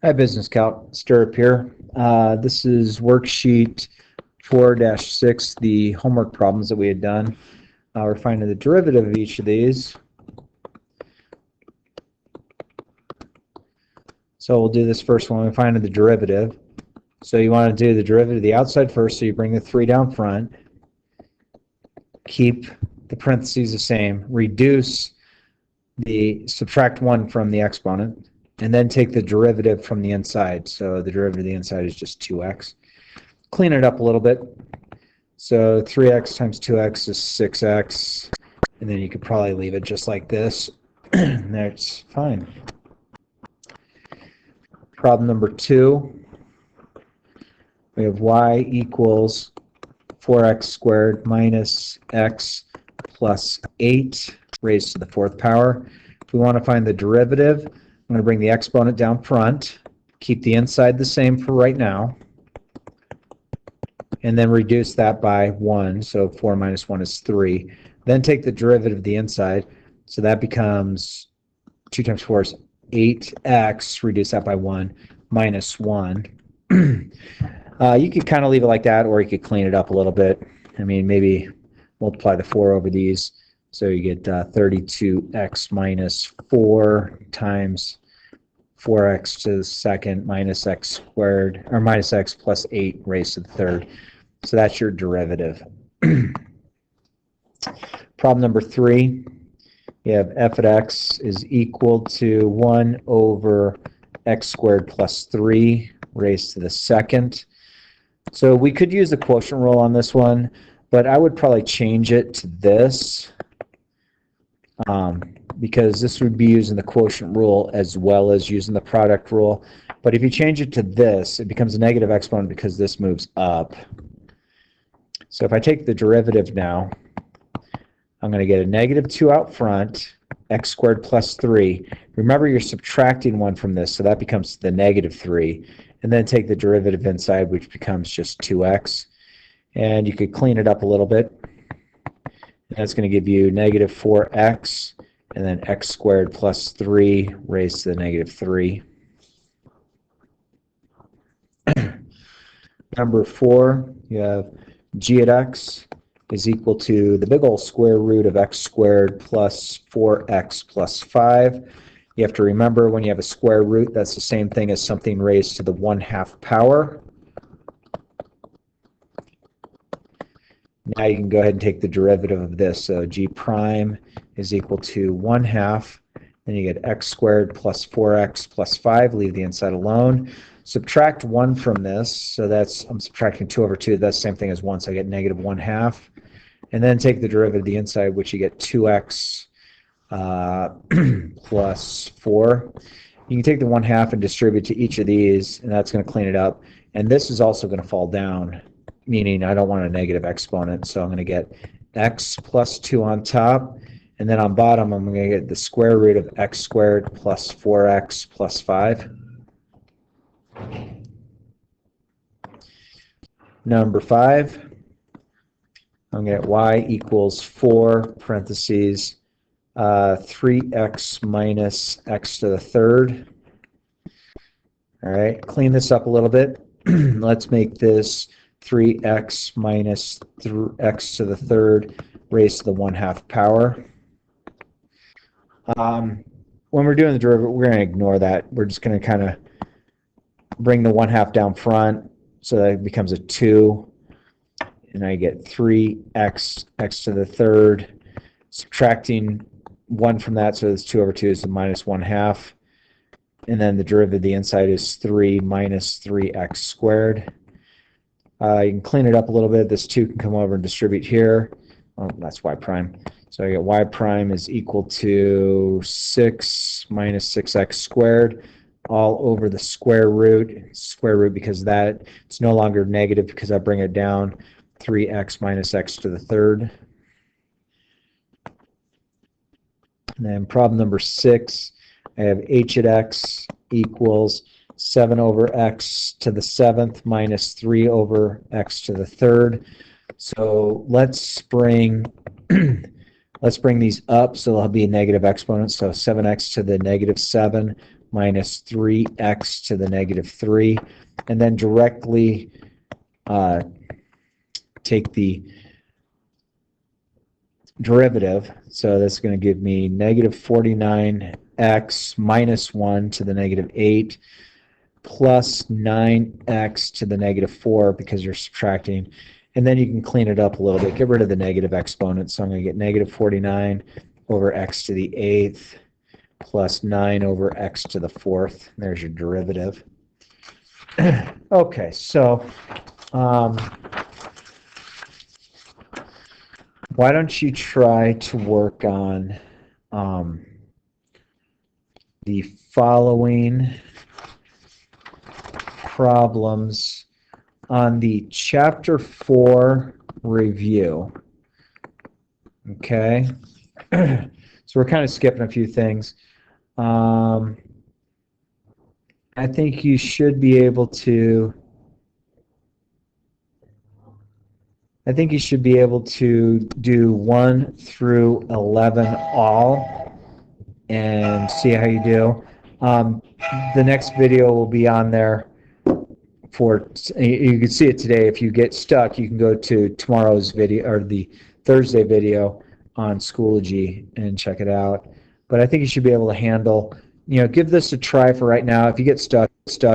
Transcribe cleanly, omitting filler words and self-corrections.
Hi, Business Calc. Stirrup here. This is worksheet 4-6, the homework problems that we had done. We're finding the derivative of each of these. So we'll do this first one. We find the derivative. So you want to do the derivative of the outside first, so you bring the 3 down front. Keep the parentheses the same. Subtract 1 from the exponent. And then take the derivative from the inside. So the derivative of the inside is just 2x. Clean it up a little bit. So 3x times 2x is 6x. And then you could probably leave it just like this. That's fine. Problem number 2. We have y equals 4x squared minus x plus 8 raised to the 4th power. If we want to find the derivative, I'm going to bring the exponent down front, keep the inside the same for right now, and then reduce that by 1. So 4 minus 1 is 3. Then take the derivative of the inside. So that becomes 2 times 4 is 8x, reduce that by 1, minus 1. You could kind of leave it like that, or you could clean it up a little bit. I mean, maybe multiply the 4 over these. So you get 32x minus 4 times 4x to the second minus x squared, or minus x plus 8 raised to the 3rd. So that's your derivative. Problem number 3, you have f of x is equal to 1 over x squared plus 3 raised to the 2nd. So we could use the quotient rule on this one, but I would probably change it to this. Because this would be using the quotient rule as well as using the product rule. But if you change it to this, it becomes a negative exponent because this moves up. So if I take the derivative now, I'm going to get a negative 2 out front, x squared plus 3. Remember, you're subtracting 1 from this, so that becomes the negative 3. And then take the derivative inside, which becomes just 2x. And you could clean it up a little bit. That's going to give you negative 4x, and then x squared plus 3 raised to the negative 3. Number 4, you have g at x is equal to the big old square root of x squared plus 4x plus 5. You have to remember, when you have a square root, that's the same thing as something raised to the 1/2 power. Now you can go ahead and take the derivative of this. So g prime is equal to 1/2. Then you get x squared plus 4x plus 5. Leave the inside alone. Subtract 1 from this. So I'm subtracting 2 over 2. That's the same thing as 1. So I get negative 1/2. And then take the derivative of the inside, which you get 2x plus 4. You can take the 1/2 and distribute to each of these, and that's going to clean it up. And this is also going to fall down, meaning I don't want a negative exponent, so I'm going to get x plus 2 on top, and then on bottom I'm going to get the square root of x squared plus 4x plus 5. Number 5, I'm going to get y equals 4 parentheses 3x minus x to the 3rd. All right, clean this up a little bit. Let's make this 3x minus x to the 3rd raised to the 1/2 power. When we're doing the derivative, we're going to ignore that. We're just going to kind of bring the 1/2 down front, so that it becomes a 2. And I get 3x x to the 3rd. Subtracting 1 from that, so it's 2 over 2 is the minus 1/2. And then the derivative of the inside is 3 minus 3x squared. You can clean it up a little bit. This 2 can come over and distribute here. Oh, that's y prime. So I get y prime is equal to 6 minus 6x squared all over the square root. Square root because that it's no longer negative because I bring it down. 3x minus x to the 3rd. And then problem number 6, I have h at x equals 7 over x to the 7th minus 3 over x to the 3rd. So let's bring these up, so they'll be negative exponents. So 7x to the negative 7 minus 3x to the negative 3, and then directly take the derivative. So that's going to give me negative 49x minus 1 to the negative 8 plus 9x to the negative 4 because you're subtracting. And then you can clean it up a little bit. Get rid of the negative exponent. So I'm going to get negative 49 over x to the 8th plus 9 over x to the 4th. There's your derivative. Okay, so why don't you try to work on the following problems on the Chapter 4 review. Okay, so we're kind of skipping a few things. I think you should be able to do 1 through 11 all and see how you do. The next video will be on there for, you can see it today. If you get stuck, you can go to tomorrow's video or the Thursday video on Schoology and check it out. But I think you should be able to handle, give this a try for right now. If you get stuck,